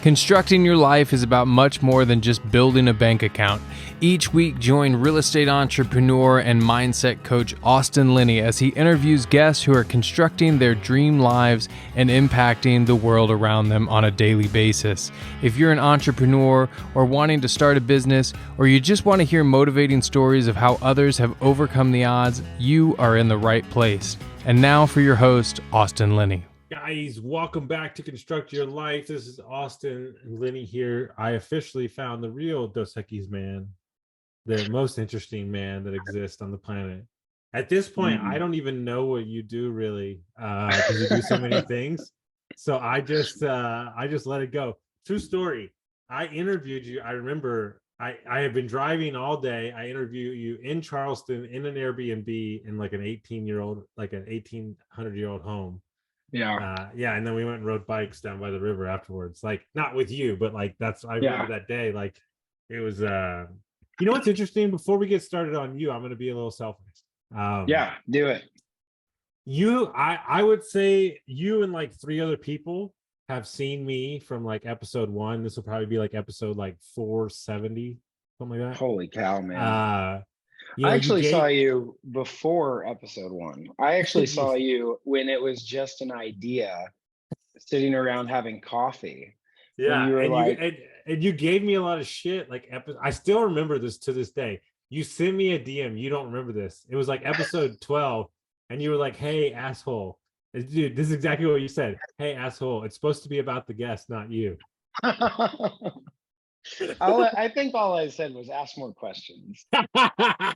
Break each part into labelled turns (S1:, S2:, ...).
S1: Constructing your life is about much more than just building a bank account. Each week, join real estate entrepreneur and mindset coach Austin Linney as he interviews guests who are constructing their dream lives and impacting the world around them on a daily basis. If you're an entrepreneur or wanting to start a business, or you just want to hear motivating stories of how others have overcome the odds, you are in the right place. And now for your host, Austin Linney.
S2: Guys, welcome back to Construct Your Life. This is Austin and Linney here. I officially found the real Dos Equis man, the most interesting man that exists on the planet. At this point, I don't even know what you do really, because you do so many things. So I just let it go. True story. I interviewed you. I remember I have been driving all day. I interviewed you in Charleston in an Airbnb in like an 1800-year-old home.
S3: Yeah.
S2: And then we went and rode bikes down by the river afterwards. Like, not with you, but like I remember that day. Like, it was you know what's interesting? Before we get started on you, I'm gonna be a little selfish.
S3: Do it.
S2: I would say you and like 3 other people have seen me from like episode 1. This will probably be like episode like 470, something like that.
S3: Holy cow, man. I actually saw you before episode 1. I actually saw you when it was just an idea, sitting around having coffee.
S2: Yeah,
S3: you were
S2: and you gave me a lot of shit. Like, I still remember this to this day. You sent me a DM. You don't remember this. It was like episode 12, and you were like, "Hey, asshole." Dude, this is exactly what you said. "Hey, asshole, it's supposed to be about the guest, not you."
S3: I think all I said was ask more questions.
S2: I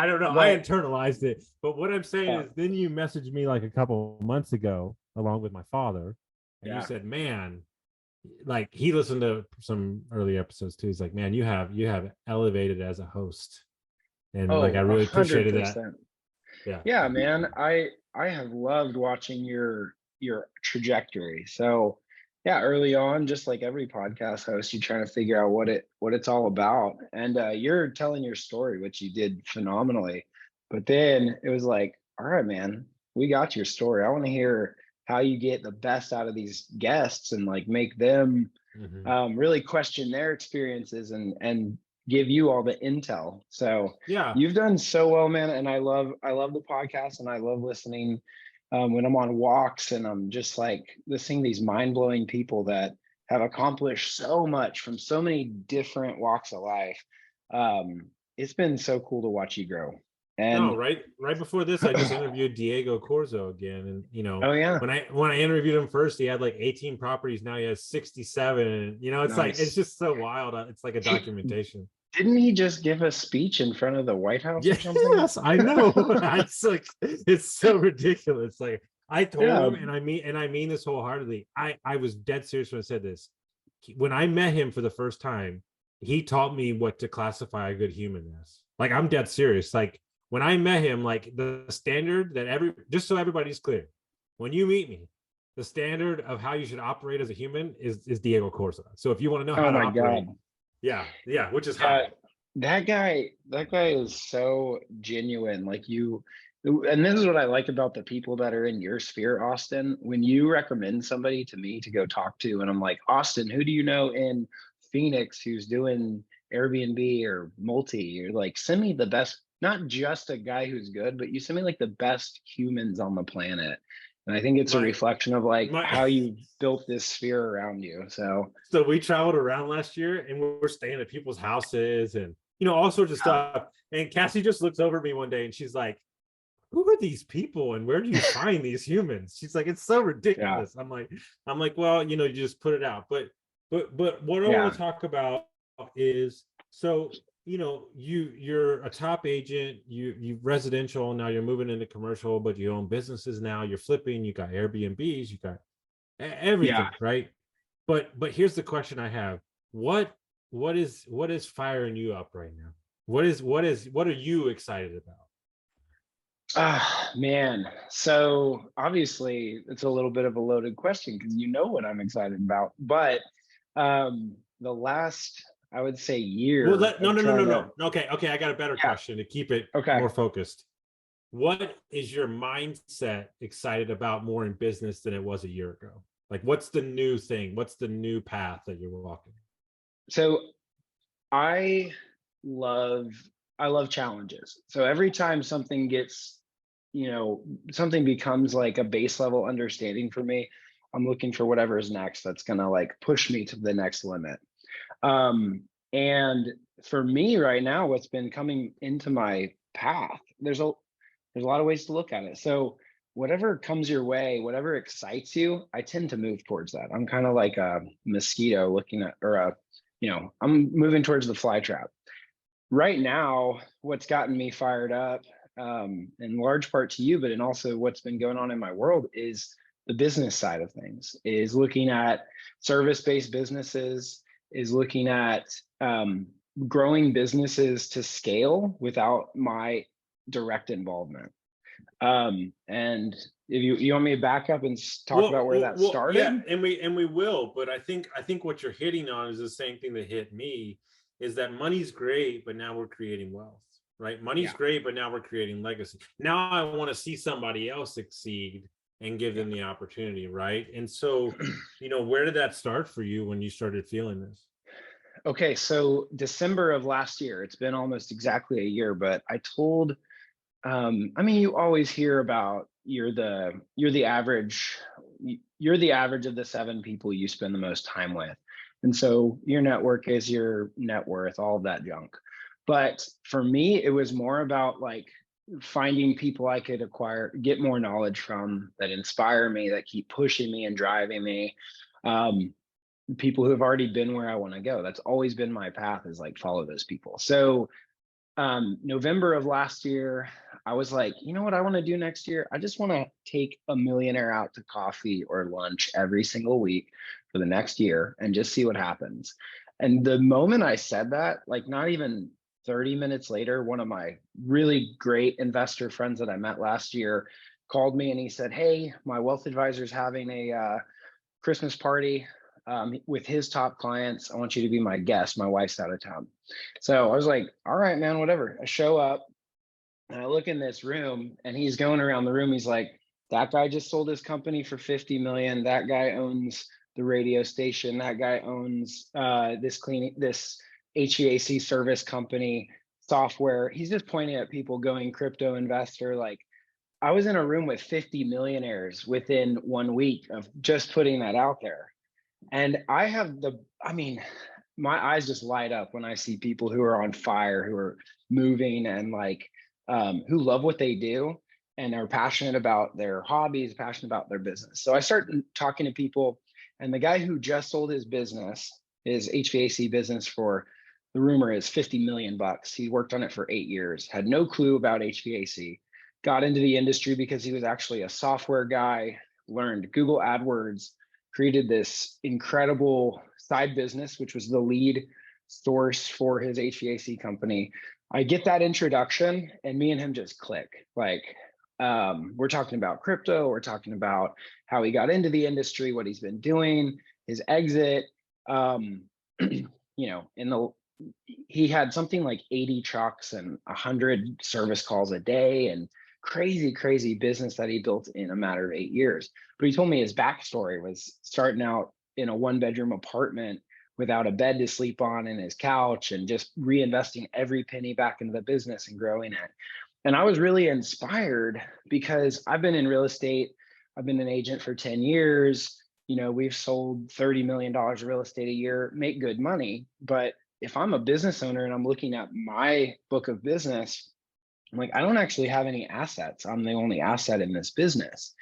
S2: don't know. I internalized it. But what I'm saying is, then you messaged me like a couple months ago, along with my father, and you said, "Man," like, he listened to some early episodes too. He's like, "Man, you have elevated as a host," and like, I really 100%. Appreciated that.
S3: Yeah, man. I have loved watching your trajectory. So. Yeah, early on, just like every podcast host, you're trying to figure out what it's all about. And you're telling your story, which you did phenomenally. But then it was like, all right, man, we got your story. I want to hear how you get the best out of these guests and like make them really question their experiences and give you all the intel. So you've done so well, man. And I love the podcast, and I love listening when I'm on walks, and I'm just like listening to these mind-blowing people that have accomplished so much from so many different walks of life. It's been so cool to watch you grow. And
S2: right before this, I just interviewed Diego Corzo again, and when I interviewed him first, he had like 18 properties. Now he has 67, and it's like, it's just so wild. It's like a documentation.
S3: Didn't he just give a speech in front of the White House or something?
S2: Yes, I know. It's so ridiculous. Like, I told him, and I mean this wholeheartedly. I was dead serious when I said this. When I met him for the first time, he taught me what to classify a good human as. Like, I'm dead serious. Like, when I met him, like, the standard that just so everybody's clear, when you meet me, the standard of how you should operate as a human is Diego Corzo. So if you want to know how to operate. God. Yeah, which is high.
S3: That guy is so genuine. Like, and this is what I like about the people that are in your sphere, Austin. When you recommend somebody to me to go talk to, and I'm like, Austin, who do you know in Phoenix who's doing Airbnb or multi? You're like, send me the best, not just a guy who's good, but you send me like the best humans on the planet. And I think it's a reflection of like how you built this sphere around you. So
S2: we traveled around last year, and we're staying at people's houses and all sorts of stuff. And Cassie just looks over at me one day and she's like, "Who are these people, and where do you find these humans?" She's like, "It's so ridiculous." I'm like, well, you just put it out. But what I want to talk about is, so you're a top agent, you residential, now you're moving into commercial, but you own businesses now, you're flipping, you got Airbnbs, you got everything, right? But here's the question I have. What is firing you up right now? What are you excited about?
S3: Man, so obviously it's a little bit of a loaded question, because you know what I'm excited about, but the last, I would say, year.
S2: Well, no. Okay. I got a better question to keep it more focused. What is your mindset excited about more in business than it was a year ago? Like, what's the new thing? What's the new path that you're walking?
S3: So I love challenges. So every time something gets, something becomes like a base level understanding for me, I'm looking for whatever is next that's gonna like push me to the next limit. And for me right now, what's been coming into my path, there's a lot of ways to look at it. So whatever comes your way, whatever excites you, I tend to move towards that. I'm kind of like a mosquito looking at, or I'm moving towards the fly trap. Right now, what's gotten me fired up, in large part to you, but in also what's been going on in my world is the business side of things, is looking at service-based businesses, is looking at growing businesses to scale without my direct involvement. And if you want me to back up and talk about where that started?
S2: Yeah, and we will, but I think what you're hitting on is the same thing that hit me, is that money's great, but now we're creating wealth, right? Money's great, but now we're creating legacy. Now I want to see somebody else succeed and give them the opportunity, right? And so, where did that start for you when you started feeling this?
S3: Okay, so December of last year, it's been almost exactly a year, but I told, you always hear about you're the average of the 7 people you spend the most time with. And so your network is your net worth, all of that junk. But for me, it was more about like finding people I could get more knowledge from, that inspire me, that keep pushing me and driving me. People who have already been where I want to go. That's always been my path, is like follow those people. So November of last year, I was like, you know what I want to do next year? I just want to take a millionaire out to coffee or lunch every single week for the next year and just see what happens. And the moment I said that, like not even 30 minutes later, one of my really great investor friends that I met last year called me and he said, hey, my wealth advisor's having a Christmas party with his top clients. I want you to be my guest. My wife's out of town. So I was like, all right, man, whatever. I show up and I look in this room and he's going around the room. He's like, that guy just sold his company for 50 million. That guy owns the radio station. That guy owns this HVAC service company, software. He's just pointing at people going crypto investor. Like, I was in a room with 50 millionaires within 1 week of just putting that out there. And my eyes just light up when I see people who are on fire, who are moving and like, who love what they do and are passionate about their hobbies, passionate about their business. So I started talking to people, and the guy who just sold his business, his HVAC business, for, the rumor is $50 million. He worked on it for 8 years, had no clue about HVAC, got into the industry because he was actually a software guy, learned Google AdWords, created this incredible side business, which was the lead source for his HVAC company. I get that introduction and me and him just click. Like, we're talking about crypto, we're talking about how he got into the industry, what he's been doing, his exit. He had something like 80 trucks and 100 service calls a day, and crazy business that he built in a matter of 8 years. But he told me his backstory was starting out in a 1-bedroom apartment without a bed to sleep on and his couch, and just reinvesting every penny back into the business and growing it. And I was really inspired because I've been in real estate. I've been an agent for 10 years. We've sold $30 million of real estate a year, make good money. But if I'm a business owner and I'm looking at my book of business, I'm like, I don't actually have any assets. I'm the only asset in this business.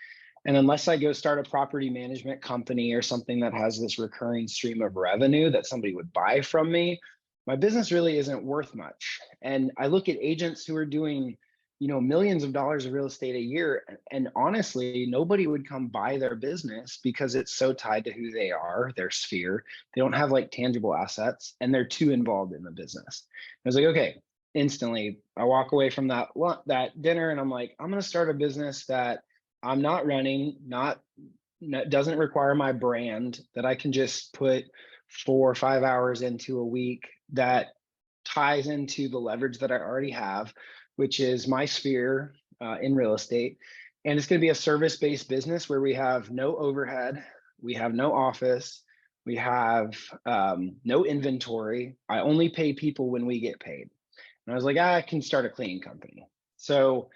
S3: And unless I go start a property management company or something that has this recurring stream of revenue that somebody would buy from me, my business really isn't worth much. And I look at agents who are doing, millions of dollars of real estate a year, and honestly, nobody would come buy their business because it's so tied to who they are, their sphere. They don't have like tangible assets, and they're too involved in the business. I was like, okay. Instantly, I walk away from that dinner and I'm like, I'm going to start a business that I'm not running, doesn't require my brand, that I can just put 4 or 5 hours into a week, that ties into the leverage that I already have, which is my sphere in real estate. And it's going to be a service-based business where we have no overhead. We have no office. We have no inventory. I only pay people when we get paid. And I was like, I can start a cleaning company. So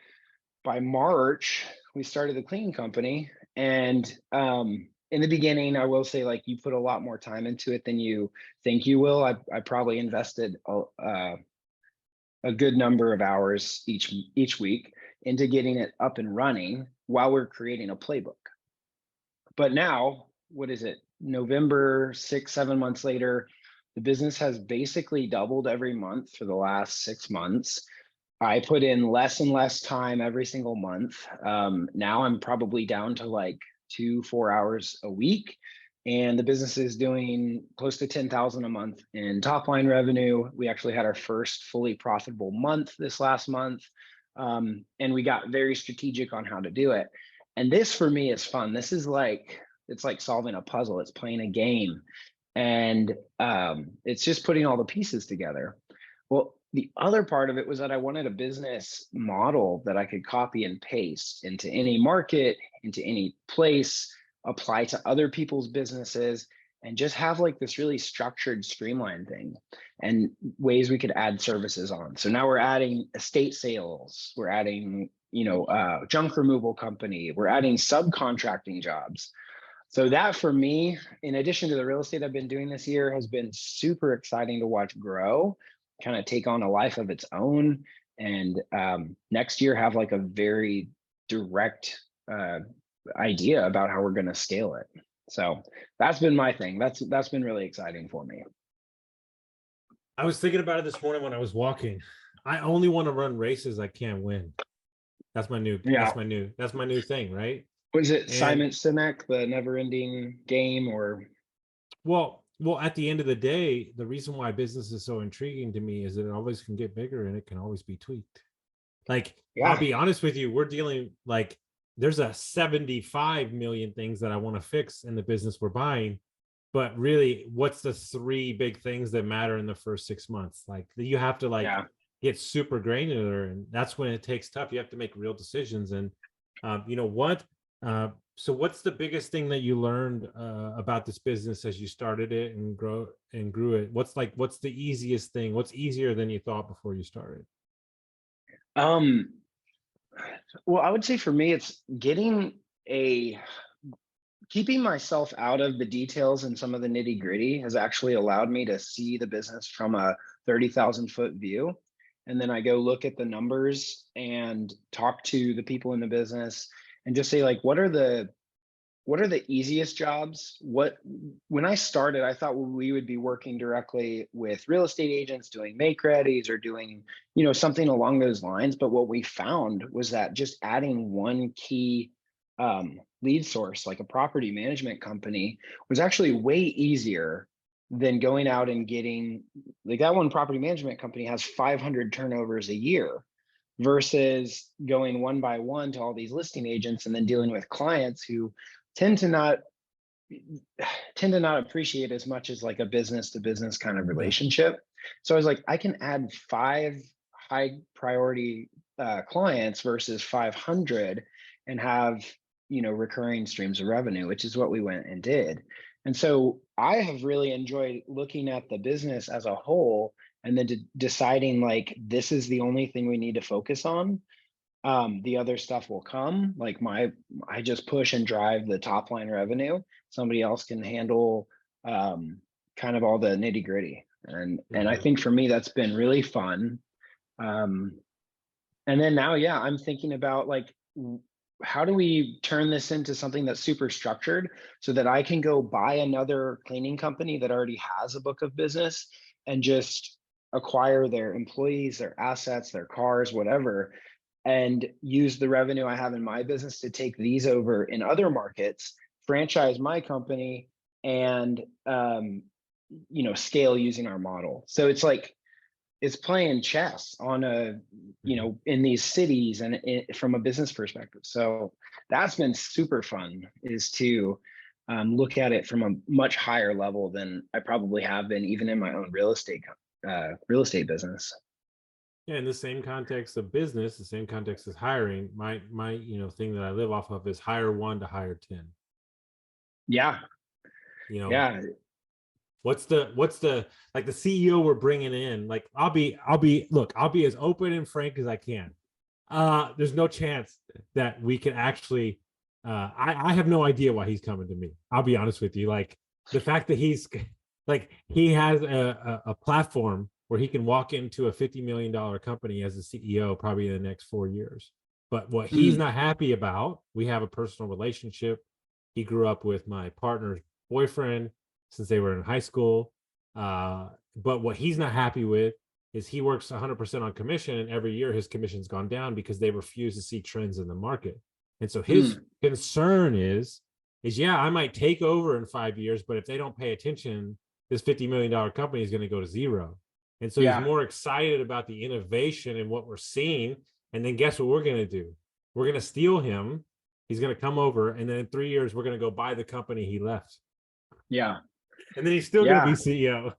S3: by March, we started the cleaning company. And in the beginning, I will say, like, you put a lot more time into it than you think you will. I probably invested a good number of hours each week into getting it up and running while we're creating a playbook. But now, what is it? November, 6, 7 months later, the business has basically doubled every month for the last 6 months. I put in less and less time every single month. Now I'm probably down to like 2-4 hours a week. And the business is doing close to 10,000 a month in top line revenue. We actually had our first fully profitable month this last month. And we got very strategic on how to do it. And this for me is fun. This is like, it's like solving a puzzle. It's playing a game. And it's just putting all the pieces together. Well, the other part of it was that I wanted a business model that I could copy and paste into any market, into any place, apply to other people's businesses, and just have like this really structured, streamlined thing and ways we could add services on. So now we're adding estate sales, we're adding, junk removal company, we're adding subcontracting jobs. So that for me, in addition to the real estate I've been doing this year, has been super exciting to watch grow, kind of take on a life of its own. And next year have like a very direct idea about how we're going to scale it. So that's been my thing. That's been really exciting for me.
S2: I was thinking about it this morning when I was walking. I only want to run races I can't win. That's my new thing, right?
S3: Was it Simon Sinek, the never ending game? Or
S2: well, at the end of the day, the reason why business is so intriguing to me is that it always can get bigger and it can always be tweaked. Like, I'll be honest with you, we're dealing, like, there's a 75 million things that I want to fix in the business we're buying. But really, what's the 3 big things that matter in the first 6 months? Like, you have to get super granular, and that's when it takes tough. You have to make real decisions. And so what's the biggest thing that you learned about this business as you started it and grew it? What's the easiest thing? What's easier than you thought before you started?
S3: Well, I would say for me, it's keeping myself out of the details and some of the nitty gritty has actually allowed me to see the business from a 30,000 foot view. And then I go look at the numbers and talk to the people in the business and just say, like, what are the easiest jobs? When I started, I thought we would be working directly with real estate agents doing make readies or doing, something along those lines. But what we found was that just adding one key lead source, like a property management company, was actually way easier than going out and getting, like, that one property management company has 500 turnovers a year versus going one by one to all these listing agents and then dealing with clients who tend to not appreciate as much as like a business to business kind of relationship. So I was like, I can add 5 high priority clients versus 500 and have, recurring streams of revenue, which is what we went and did. And so I have really enjoyed looking at the business as a whole and then deciding, like, this is the only thing we need to focus on. The other stuff will come. Like, I just push and drive the top line revenue. Somebody else can handle kind of all the nitty gritty. And I think for me, that's been really fun. And then now, I'm thinking about, like, how do we turn this into something that's super structured so that I can go buy another cleaning company that already has a book of business and just acquire their employees, their assets, their cars, whatever, and use the revenue I have in my business to take these over in other markets, franchise my company, and scale using our model. So it's like, it's playing chess on in these cities and from a business perspective. So that's been super fun, is to look at it from a much higher level than I probably have been even in my own real estate business.
S2: Yeah, in the same context of business, the same context as hiring, my thing that I live off of is hire 1 to hire 10.
S3: Yeah.
S2: You know,
S3: Yeah.
S2: what's the like the CEO we're bringing in? Like, I'll be as open and frank as I can. There's no chance that we can actually. I have no idea why he's coming to me. I'll be honest with you. Like, the fact that he has a platform where he can walk into a $50 million company as a CEO probably in the next 4 years. But what he's not happy about, we have a personal relationship. He grew up with my partner's boyfriend since they were in high school. But what he's not happy with is he works 100% on commission, and every year his commission's gone down because they refuse to see trends in the market. And so his concern is yeah, I might take over in 5 years, but if they don't pay attention, this $50 million company is going to go to zero. And so he's more excited about the innovation and what we're seeing. And then guess what we're going to do? We're going to steal him. He's going to come over, and then in 3 years, we're going to go buy the company he left.
S3: Yeah.
S2: And then he's still going to be CEO.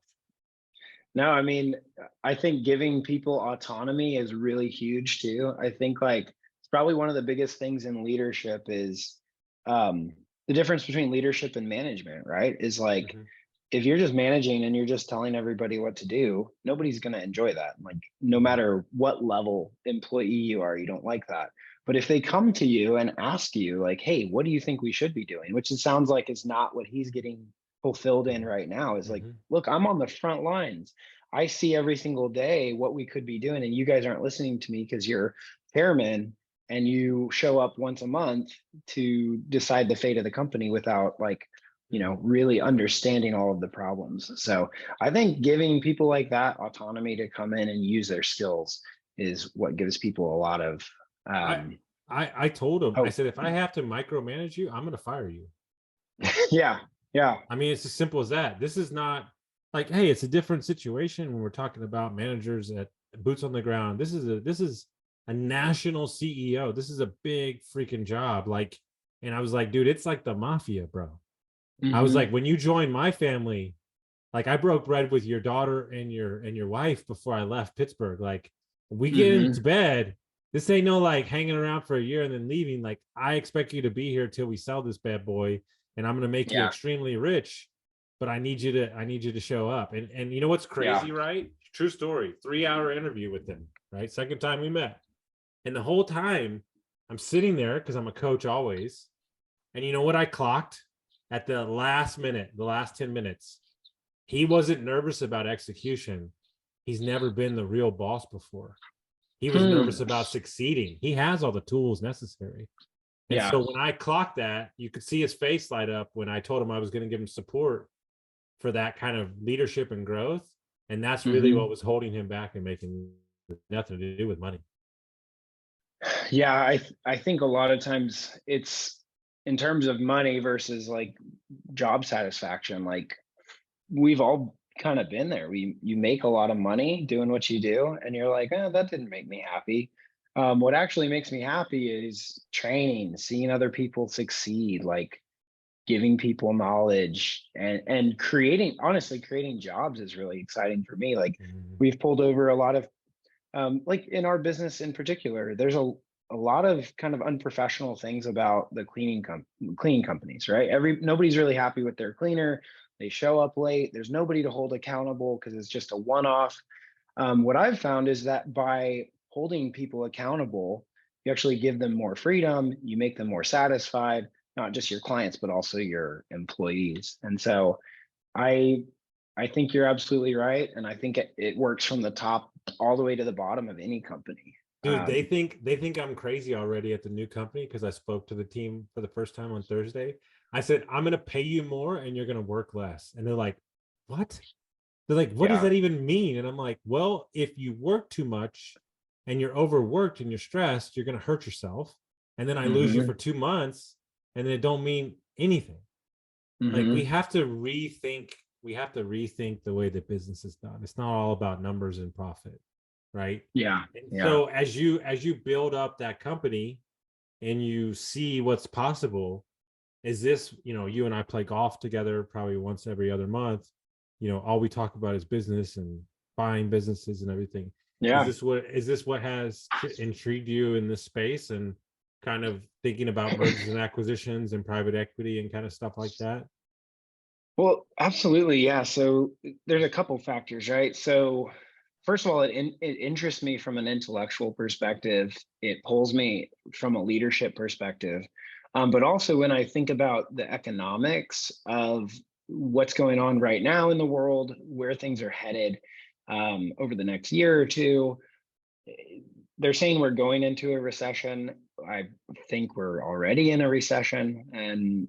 S3: No, I mean, I think giving people autonomy is really huge too. I think like it's probably one of the biggest things in leadership is the difference between leadership and management, right? Is like if you're just managing and you're just telling everybody what to do, nobody's going to enjoy that. Like, no matter what level employee you are, you don't like that. But if they come to you and ask you like, hey, what do you think we should be doing? Which it sounds like is not what he's getting fulfilled in right now, is like, look, I'm on the front lines. I see every single day what we could be doing, and you guys aren't listening to me because you're chairman and you show up once a month to decide the fate of the company without like, you know, really understanding all of the problems. So I think giving people like that autonomy to come in and use their skills is what gives people a lot of
S2: I told him, I said, if I have to micromanage you, I'm going to fire you.
S3: Yeah.
S2: I mean, it's as simple as that. This is not like, hey, it's a different situation when we're talking about managers at boots on the ground. This is a national CEO. This is a big freaking job. Like, and I was like, dude, it's like the mafia, bro. I was like, when you join my family, like I broke bread with your daughter and your wife before I left Pittsburgh. Like, we get into bed. This ain't no like hanging around for a year and then leaving. Like, I expect you to be here till we sell this bad boy, and I'm gonna make you extremely rich. But I need you to show up. And you know what's crazy, right? True story. 3-hour interview with them, right? Second time we met. And the whole time I'm sitting there because I'm a coach always. And you know what I clocked at the last minute, the last 10 minutes? He wasn't nervous about execution. He's never been the real boss before. He was nervous about succeeding. He has all the tools necessary. And so when I clocked that, you could see his face light up when I told him I was going to give him support for that kind of leadership and growth. And that's really what was holding him back and making nothing to do with money.
S3: Yeah, I think a lot of times it's in terms of money versus like job satisfaction. Like, we've all kind of been there. You make a lot of money doing what you do, and you're like, oh, that didn't make me happy. What actually makes me happy is training, seeing other people succeed, like giving people knowledge and creating jobs is really exciting for me. Like, we've pulled over a lot of like in our business in particular, there's a lot of kind of unprofessional things about the cleaning companies, right? Nobody's really happy with their cleaner. They show up late. There's nobody to hold accountable because it's just a one-off. What I've found is that by holding people accountable, you actually give them more freedom. You make them more satisfied, not just your clients, but also your employees. And so I think you're absolutely right. And I think it works from the top all the way to the bottom of any company.
S2: Dude, they think I'm crazy already at the new company because I spoke to the team for the first time on Thursday. I said, I'm going to pay you more and you're going to work less. And they're like, what? They're like, what does that even mean? And I'm like, well, if you work too much and you're overworked and you're stressed, you're going to hurt yourself. And then I lose you for 2 months and then it don't mean anything. Like, we have to rethink the way that business is done. It's not all about numbers and profit, right? So as you build up that company and you see what's possible, is this, you and I play golf together probably once every other month. All we talk about is business and buying businesses and everything. Is this what has intrigued you in this space and kind of thinking about mergers and acquisitions and private equity and kind of stuff like that?
S3: Well, absolutely. Yeah. So there's a couple factors, right? So first of all, it interests me from an intellectual perspective. It pulls me from a leadership perspective. But also when I think about the economics of what's going on right now in the world, where things are headed over the next year or two, they're saying we're going into a recession. I think we're already in a recession, and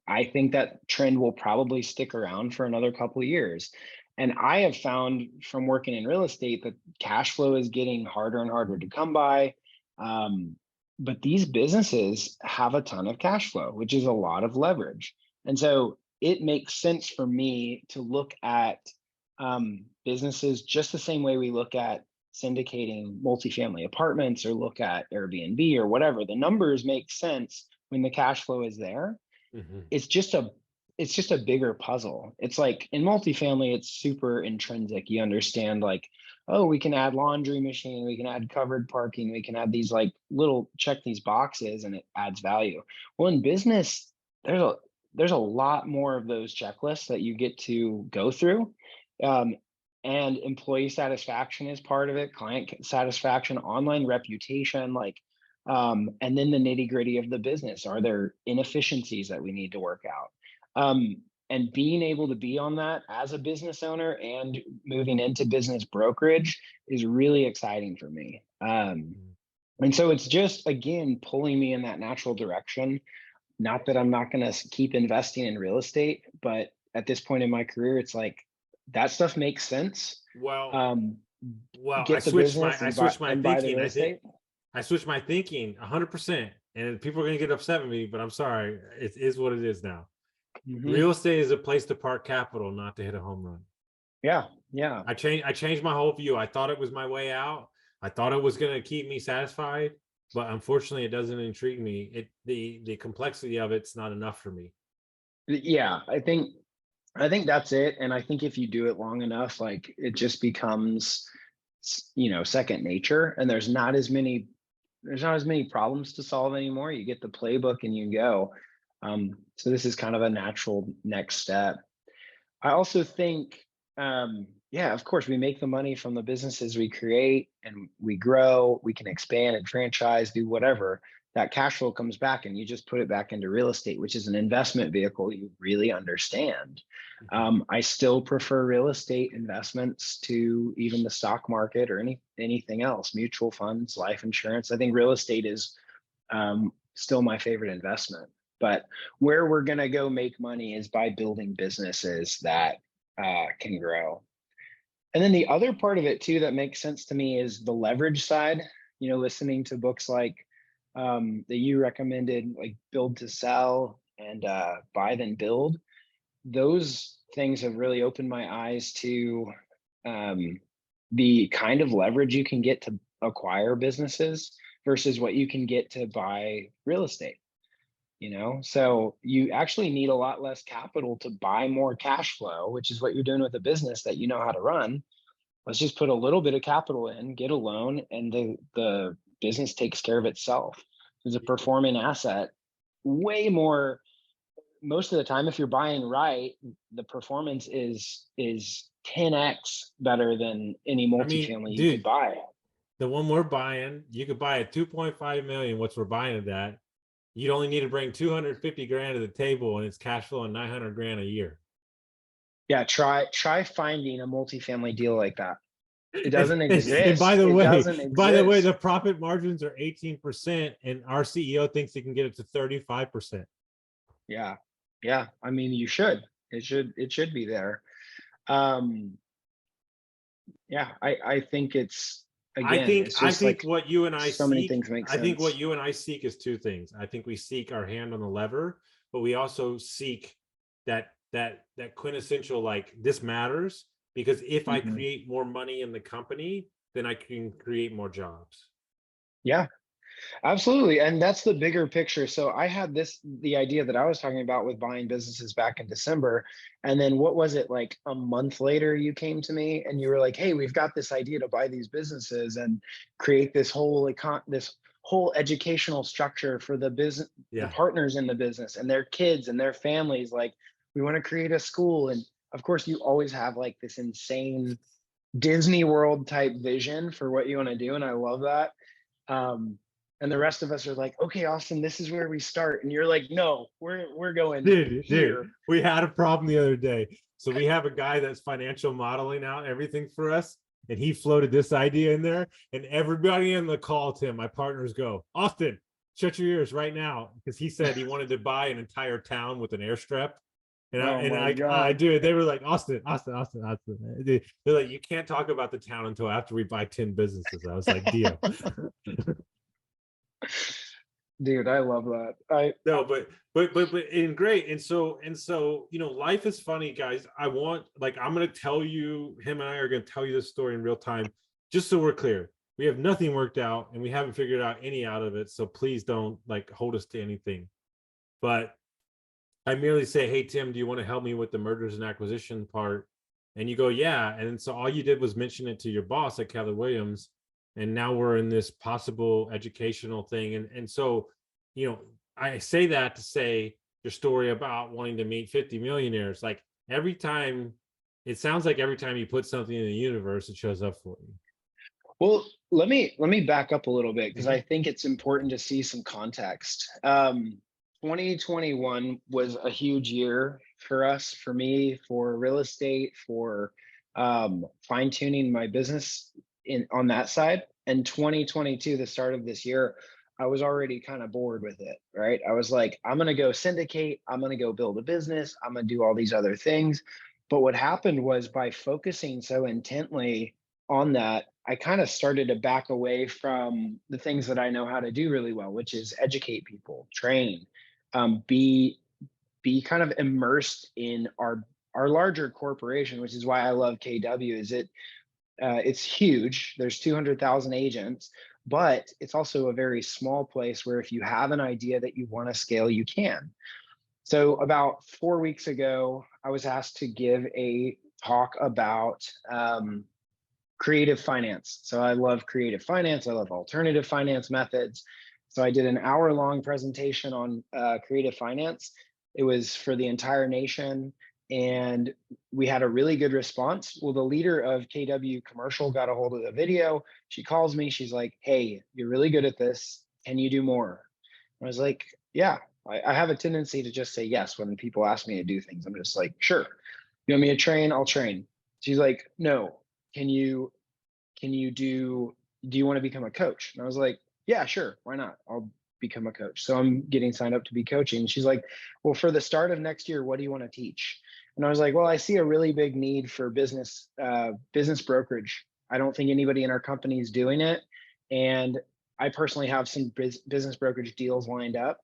S3: I think that trend will probably stick around for another couple of years. And I have found from working in real estate that cash flow is getting harder and harder to come by. Um, but these businesses have a ton of cash flow, which is a lot of leverage. And so it makes sense for me to look at businesses just the same way we look at syndicating multifamily apartments or look at Airbnb or whatever. The numbers make sense when the cash flow is there.
S2: Mhm.
S3: It's just a bigger puzzle. It's like in multifamily, it's super intrinsic. You understand like, oh, we can add laundry machine, we can add covered parking, we can add these like little check these boxes and it adds value. Well, in business, there's a there's a lot more of those checklists that you get to go through. Um, and employee satisfaction is part of it, client satisfaction, online reputation, like and then the nitty gritty of the business. Are there inefficiencies that we need to work out? And being able to be on that as a business owner and moving into business brokerage is really exciting for me. And so it's just, again, pulling me in that natural direction. Not that I'm not going to keep investing in real estate, but at this point in my career, it's like that stuff makes sense.
S2: Well,
S3: Um,
S2: well,
S3: get the business
S2: I switched my
S3: and buy the
S2: thinking.
S3: real
S2: I think
S3: estate.
S2: I switched my thinking 100%. And people are gonna get upset with me, but I'm sorry. It is what it is now.
S3: Hmm.
S2: Real estate is a place to park capital, not to hit a home run.
S3: Yeah, yeah.
S2: I changed my whole view. I thought it was my way out. I thought it was gonna keep me satisfied, but unfortunately, it doesn't intrigue me. The complexity of it's not enough for me.
S3: Yeah, I think that's it. And I think if you do it long enough, like it just becomes, second nature. And there's not as many problems to solve anymore. You get the playbook and you go. So this is kind of a natural next step. I also think, yeah, of course, we make the money from the businesses we create and we grow, we can expand and franchise, do whatever. That cash flow comes back and you just put it back into real estate, which is an investment vehicle you really understand.
S2: Mhm.
S3: I still prefer real estate investments to even the stock market or anything else, mutual funds, life insurance. I think real estate is still my favorite investment. But where we're going to go make money is by building businesses that can grow. And then the other part of it too that makes sense to me is the leverage side. Listening to books like that you recommended, like Build to Sell and Buy Then Build. Those things have really opened my eyes to um, the kind of leverage you can get to acquire businesses versus what you can get to buy real estate. So you actually need a lot less capital to buy more cash flow, which is what you're doing with a business that you know how to run. Let's just put a little bit of capital in, get a loan, and the business takes care of itself. It's a performing asset. Way more, most of the time, if you're buying right, the performance is 10x better than any
S2: I mean,
S3: multifamily you could
S2: dude,
S3: buy.
S2: the one we're buying, you could buy at 2.5 million, which we're buying at that. You'd only need to bring 250 grand to the table and it's cash flowing 900 grand a year.
S3: Yeah, try finding a multifamily deal like that. It
S2: And,
S3: doesn't
S2: and
S3: exist. It doesn't
S2: by the way, the
S3: exist.
S2: profit margins are 18%, and our CEO thinks he can get it to 35%.
S3: Yeah. Yeah. I mean, you should. It should be there. Um, yeah, I think it's, again, it's
S2: I
S3: just
S2: think
S3: like
S2: what you and I
S3: so many
S2: seek,
S3: things make
S2: I think what
S3: sense.
S2: you and I seek is two things. I think we seek our hand on the lever, but we also seek that quintessential, like, this matters, because if I
S3: Mhm.
S2: create more money in the company, then I can create more jobs.
S3: Yeah, absolutely. And that's the bigger picture. So I had the idea that I was talking about with buying businesses back in December. And then what was it, like a month later, you came to me and you were like, hey, we've got this idea to buy these businesses and create this whole educational structure for the business, the
S2: Yeah.
S3: partners in the business and their kids and their families. Like, we want to create a school. And of course, you always have like this insane Disney World type vision for what you want to do. And I love that. Um, and the rest of us are like, okay, Austin, this is where we start. And you're like, no, we're going
S2: Dude,
S3: here.
S2: we had a problem the other day. So we have a guy that's financial modeling out everything for us, and he floated this idea in there, and everybody in the call, Tim, my partners go, Austin, shut your ears right now, because he said he wanted to buy an entire town with an airstrip. And I do it. They were like, Austin. They're like, you can't talk about the town until after we buy 10 businesses. I was like, deal.
S3: Dude, I love that.
S2: No, but and great. And so, life is funny, guys. I'm gonna tell you, him and I are gonna tell you this story in real time, just so we're clear. We have nothing worked out and we haven't figured out any out of it. So please don't hold us to anything. But I merely say, hey, Tim, do you want to help me with the mergers and acquisition part? And you go, yeah. And so all you did was mention it to your boss at Keller Williams. And now we're in this possible educational thing. And so, I say that to say your story about wanting to meet 50 millionaires. Like it sounds like every time you put something in the universe, it shows up for you.
S3: Well, let me back up a little bit, because I think it's important to see some context. 2021 was a huge year for us, for me, for real estate, for fine tuning my business on that side. And 2022, the start of this year, I was already kind of bored with it, right? I was like, I'm going to go syndicate. I'm going to go build a business. I'm going to do all these other things. But what happened was, by focusing so intently on that, I kind of started to back away from the things that I know how to do really well, which is educate people, train, be kind of immersed in our larger corporation, which is why I love KW. It's huge. There's 200,000 agents, but it's also a very small place where if you have an idea that you want to scale, you can. So about 4 weeks ago, I was asked to give a talk about creative finance. So I love creative finance. I love alternative finance methods. So I did an hour-long presentation on creative finance. It was for the entire nation, and we had a really good response. Well, the leader of KW Commercial got a hold of the video. She calls me. She's like, hey, you're really good at this. Can you do more? I was like, yeah. I have a tendency to just say yes when people ask me to do things. I'm just like, sure. You want me to train? I'll train. She's like, no. Do you want to become a coach? And I was like, yeah, sure. Why not? I'll become a coach. So I'm getting signed up to be coaching. She's like, well, for the start of next year, what do you want to teach? And I was like, well, I see a really big need for business brokerage. I don't think anybody in our company is doing it. And I personally have some business brokerage deals lined up,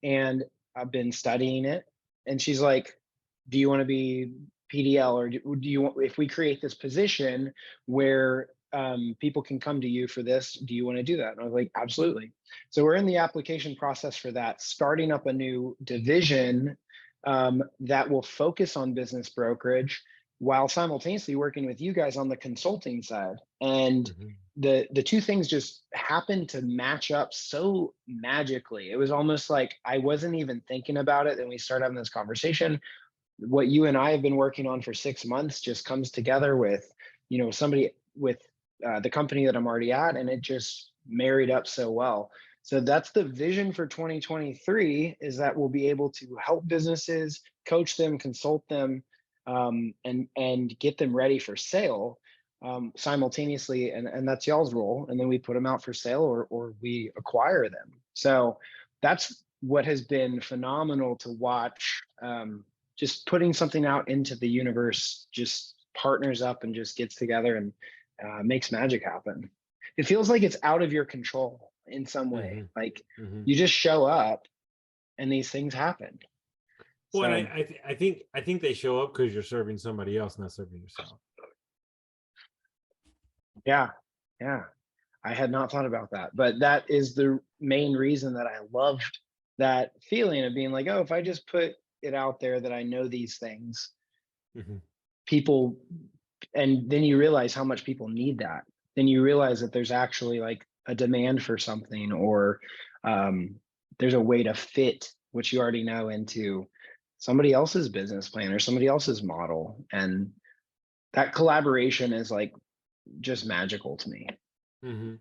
S3: and I've been studying it. And she's like, do you want to be PDL, or do you want, if we create this position where people can come to you for this, do you want to do that? And I was like, absolutely. So we're in the application process for that, starting up a new division that will focus on business brokerage while simultaneously working with you guys on the consulting side. And the two things just happened to match up so magically. It was almost like I wasn't even thinking about it. Then we started having this conversation. What you and I have been working on for 6 months just comes together with, somebody with the company that I'm already at, and it just married up so well. So that's the vision for 2023, is that we'll be able to help businesses, coach them, consult them, and get them ready for sale simultaneously. And that's y'all's role. And then we put them out for sale, or we acquire them. So that's what has been phenomenal to watch. Just putting something out into the universe just partners up and just gets together and makes magic happen. It feels like it's out of your control in some way. Like you just show up and these things happen.
S2: Well, so, and I think they show up because you're serving somebody else, not serving yourself.
S3: Yeah. I had not thought about that, but that is the main reason that I loved that feeling of being like, oh, if I just put it out there that I know these things, people, and then you realize how much people need that. Then you realize that there's actually like a demand for something, or there's a way to fit what you already know into somebody else's business plan or somebody else's model. And that collaboration is like just magical to me.
S2: Mm-hmm.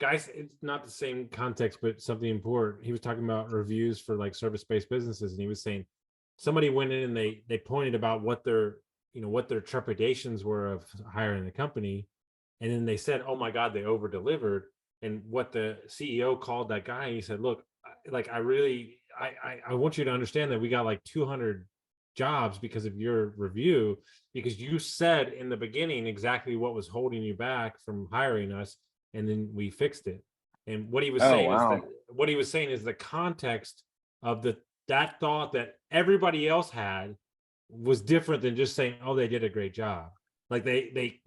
S2: Guys, it's not the same context, but something important. He was talking about reviews for like service-based businesses, and he was saying somebody went in and they pointed about what their what their trepidations were of hiring the company, and then they said, "Oh my God, they over delivered." And what the CEO called that guy, and he said, "Look, like I want you to understand that we got like 200 jobs because of your review, because you said in the beginning exactly what was holding you back from hiring us, and then we fixed it." And what he was saying is that the context of that thought that everybody else had was different than just saying, "Oh, they did a great job." Like they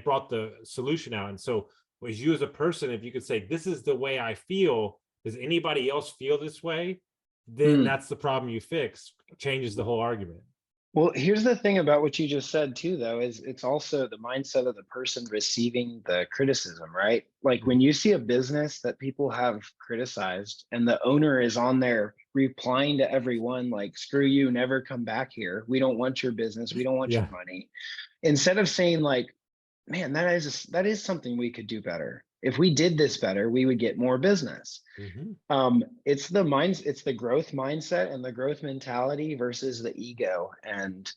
S2: brought the solution out. And so as you as a person, if you could say, "This is the way I feel, does anybody else feel this way?" then that's the problem you fix. Changes the whole argument.
S3: Well, here's the thing about what you just said too, though, is it's also the mindset of the person receiving the criticism, right? Like when you see a business that people have criticized and the owner is on there replying to everyone like, "Screw you, never come back here. We don't want your business. We don't want your money." Instead of saying like, "Man, that is something we could do better. If we did this better, we would get more business." It's the growth mindset and the growth mentality versus the ego. And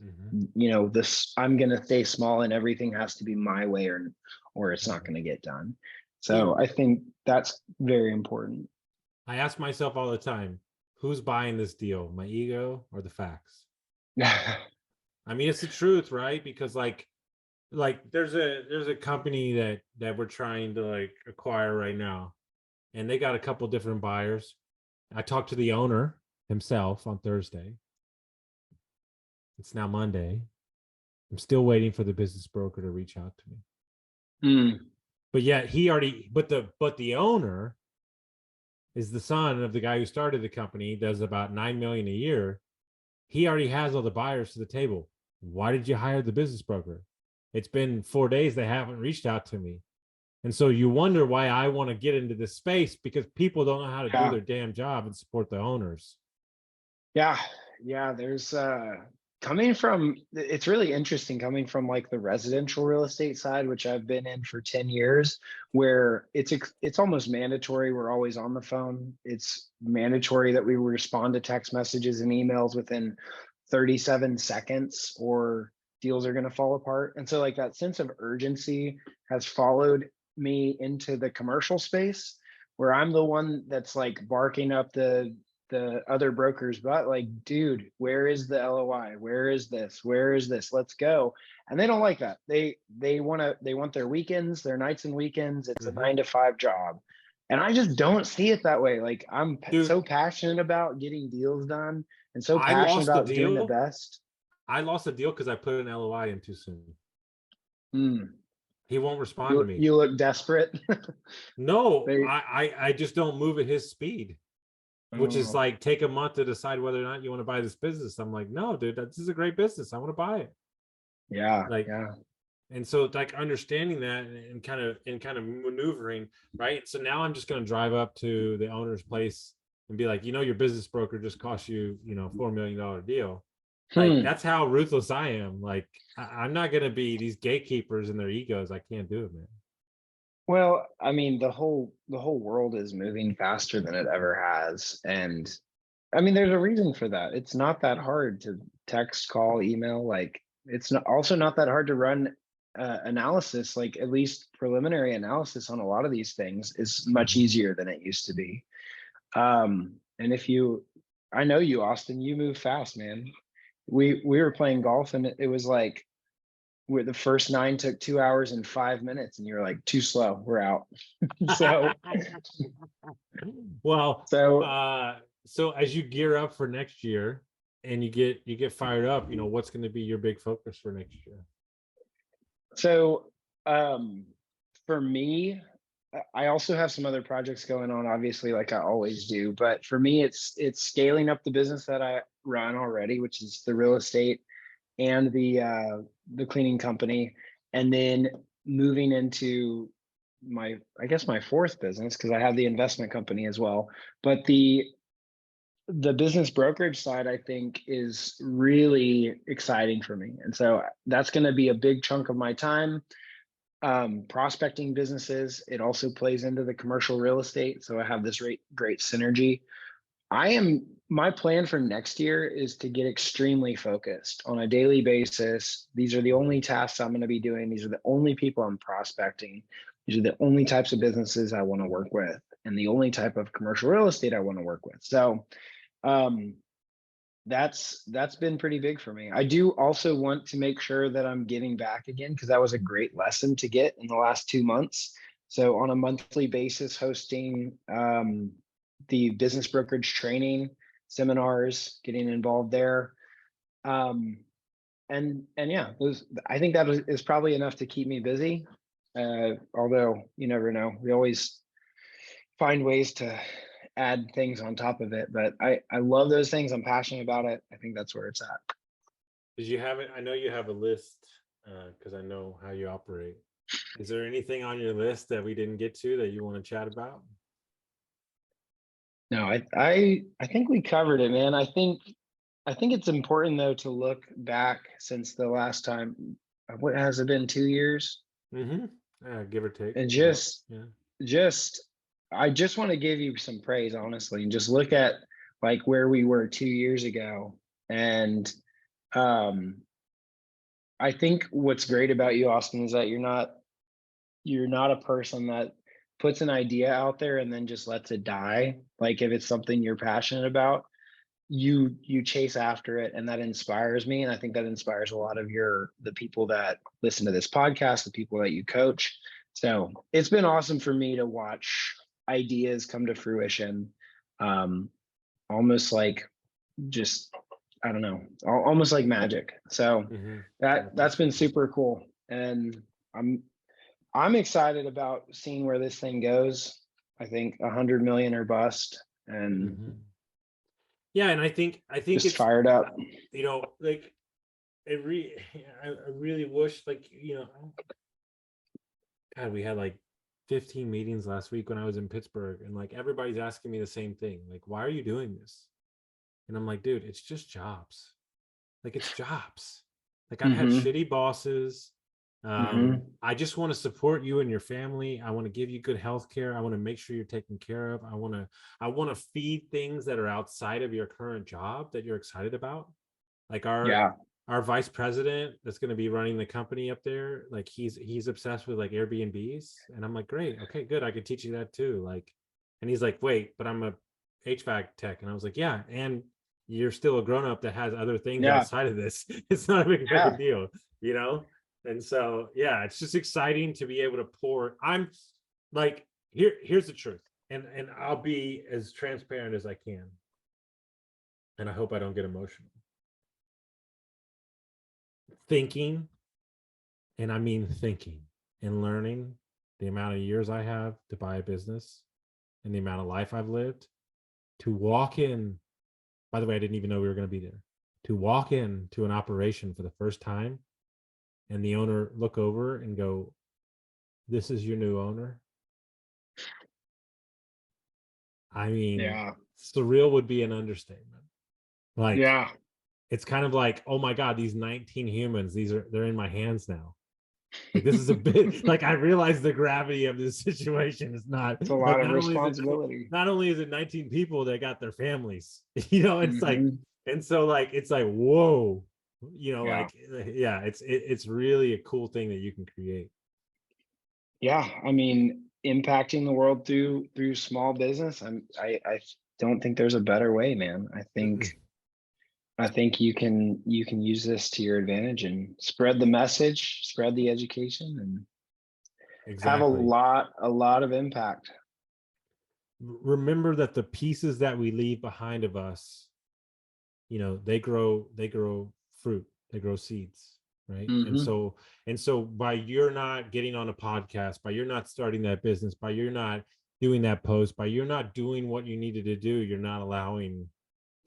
S3: this, I'm gonna stay small and everything has to be my way or it's not gonna get done. So I think that's very important.
S2: I ask myself all the time, who's buying this deal, my ego or the facts? I mean, it's the truth, right? Because like there's a company that we're trying to like acquire right now, and they got a couple different buyers. I talked to the owner himself on Thursday. It's now Monday. I'm still waiting for the business broker to reach out to me. But yet but the owner is the son of the guy who started the company, does about $9 million a year. He already has all the buyers to the table. Why did you hire the business broker? It's been 4 days. They haven't reached out to me. And so you wonder why I want to get into this space, because people don't know how to do their damn job and support the owners.
S3: Yeah. There's it's really interesting coming from like the residential real estate side, which I've been in for 10 years, where it's almost mandatory. We're always on the phone. It's mandatory that we respond to text messages and emails within 37 seconds or deals are going to fall apart. And so like that sense of urgency has followed me into the commercial space, where I'm the one that's like barking up the other brokers, but like, "Dude, where is the LOI? Where is this? Let's go." And they don't like that. They want their weekends, their nights and weekends. It's a 9 to 5 job. And I just don't see it that way. Like I'm so passionate about getting deals done and so passionate about doing the best.
S2: I lost a deal because I put an LOI in too soon. He won't respond to me.
S3: You look desperate.
S2: No, I just don't move at his speed, which is like take a month to decide whether or not you want to buy this business. I'm like, "No, dude, this is a great business. I want to buy it." And so like understanding that and kind of maneuvering, right? So now I'm just going to drive up to the owner's place and be like, "Your business broker just cost you, $4 million deal." Like that's how ruthless I am. Like I'm not going to be these gatekeepers and their egos. I can't do it, man.
S3: Well, I mean, the whole world is moving faster than it ever has. And I mean, there's a reason for that. It's not that hard to text, call, email. Like it's also not that hard to run analysis, like at least preliminary analysis on a lot of these things is much easier than it used to be. And I know you, Austin, you move fast, man. We were playing golf and it was like the first 9 took 2 hours and 5 minutes, and you're like, "Too slow, we're out." So
S2: so as you gear up for next year and you get fired up, what's going to be your big focus for next year?
S3: So for me, I also have some other projects going on, obviously, like I always do. But for me, it's scaling up the business that I run already, which is the real estate and the cleaning company, and then moving into my fourth business, because I have the investment company as well. But the business brokerage side, I think, is really exciting for me. And so that's going to be a big chunk of my time. Prospecting businesses. It also plays into the commercial real estate. So I have this great synergy. My plan for next year is to get extremely focused on a daily basis. These are the only tasks I'm going to be doing. These are the only people I'm prospecting. These are the only types of businesses I want to work with, and the only type of commercial real estate I want to work with. So um, that's been pretty big for me. I do also want to make sure that I'm giving back again, because that was a great lesson to get in the last 2 months. So on a monthly basis, hosting the business brokerage training seminars, getting involved there. And yeah, I think that is probably enough to keep me busy. Although you never know, we always find ways to add things on top of it. But I love those things. I'm passionate about it. I think that's where it's at.
S2: Did you have it? I know you have a list because I know how you operate. Is there anything on your list that we didn't get to that you want to chat about?
S3: No, I think we covered it, man. I think it's important though to look back since the last time. What has it been? 2 years?
S2: Give or take.
S3: And
S2: Yeah.
S3: I just want to give you some praise, honestly, and just look at like where we were 2 years ago. And I think what's great about you, Austin, is that you're not a person that puts an idea out there and then just lets it die. Like if it's something you're passionate about, you chase after it, and that inspires me. And I think that inspires a lot of the people that listen to this podcast, the people that you coach. So it's been awesome for me to watch ideas come to fruition. Almost like just, I don't know, almost like magic. So that's been super cool. And I'm excited about seeing where this thing goes. I think 100 million or bust. And
S2: yeah, and I think
S3: just
S2: it's
S3: fired up.
S2: You know, like I really wish, like, God, we had like 15 meetings last week when I was in Pittsburgh, and like everybody's asking me the same thing, like, why are you doing this? And I'm like, dude, it's just jobs. Like, it's jobs. Like, I've had shitty bosses. I just want to support you and your family. I want to give you good health care. I want to make sure you're taken care of. I want to feed things that are outside of your current job that you're excited about. Like our vice president that's going to be running the company up there, like he's obsessed with like Airbnbs. And I'm like, great, okay, good. I could teach you that too. Like, and he's like, wait, but I'm a HVAC tech. And I was like, yeah, and you're still a grown-up that has other things outside of this. It's not a big fucking deal, And so, yeah, it's just exciting to be able to pour. I'm like, here's the truth. And I'll be as transparent as I can. And I hope I don't get emotional. Thinking, and I mean thinking and learning the amount of years I have to buy a business and the amount of life I've lived, to walk in, by the way, I didn't even know we were going to be there, to walk into an operation for the first time and the owner look over and go, this is your new owner. I mean, surreal would be an understatement. Like, it's kind of like, oh my God, these 19 humans, they're in my hands now. Like, this is a bit like, I realize the gravity of this situation is
S3: it's a lot of responsibility.
S2: Not only is it 19 people that got their families, it's like, and so like, it's like, whoa, like, it's really a cool thing that you can create.
S3: Yeah. I mean, impacting the world through small business. I don't think there's a better way, man. I think you can use this to your advantage and spread the message, spread the education, and have a lot of impact.
S2: Remember that the pieces that we leave behind of us, they grow fruit, they grow seeds, right? And so by you're not getting on a podcast, by you're not starting that business, by you're not doing that post, by you're not doing what you needed to do, you're not allowing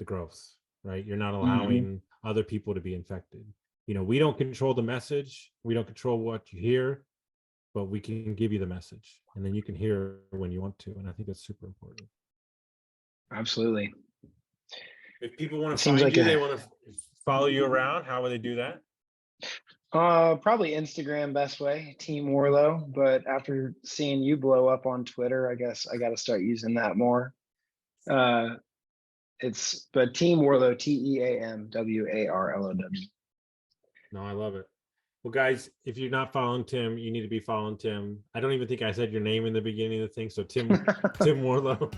S2: the growth. Right? You're not allowing other people to be infected. We don't control the message. We don't control what you hear, but we can give you the message, and then you can hear when you want to. And I think that's super important.
S3: Absolutely.
S2: If people want to
S3: Seems
S2: find
S3: like
S2: you, they want to follow you around. How would they do that?
S3: Probably Instagram best way, Team Warlow. But after seeing you blow up on Twitter, I guess I got to start using that more. But Team Warlow, TeamWarlow.
S2: No, I love it. Well, guys, if you're not following Tim, you need to be following Tim. I don't even think I said your name in the beginning of the thing. So Tim Warlow.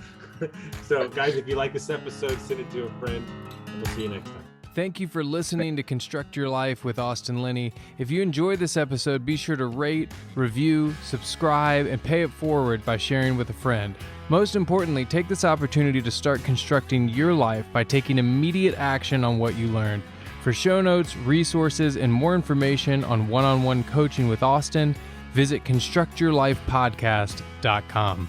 S2: So guys, if you like this episode, send it to a friend, and we'll see you next time.
S1: Thank you for listening to Construct Your Life with Austin Linney. If you enjoyed this episode, be sure to rate, review, subscribe, and pay it forward by sharing with a friend. Most importantly, take this opportunity to start constructing your life by taking immediate action on what you learned. For show notes, resources, and more information on one-on-one coaching with Austin, visit constructyourlifepodcast.com.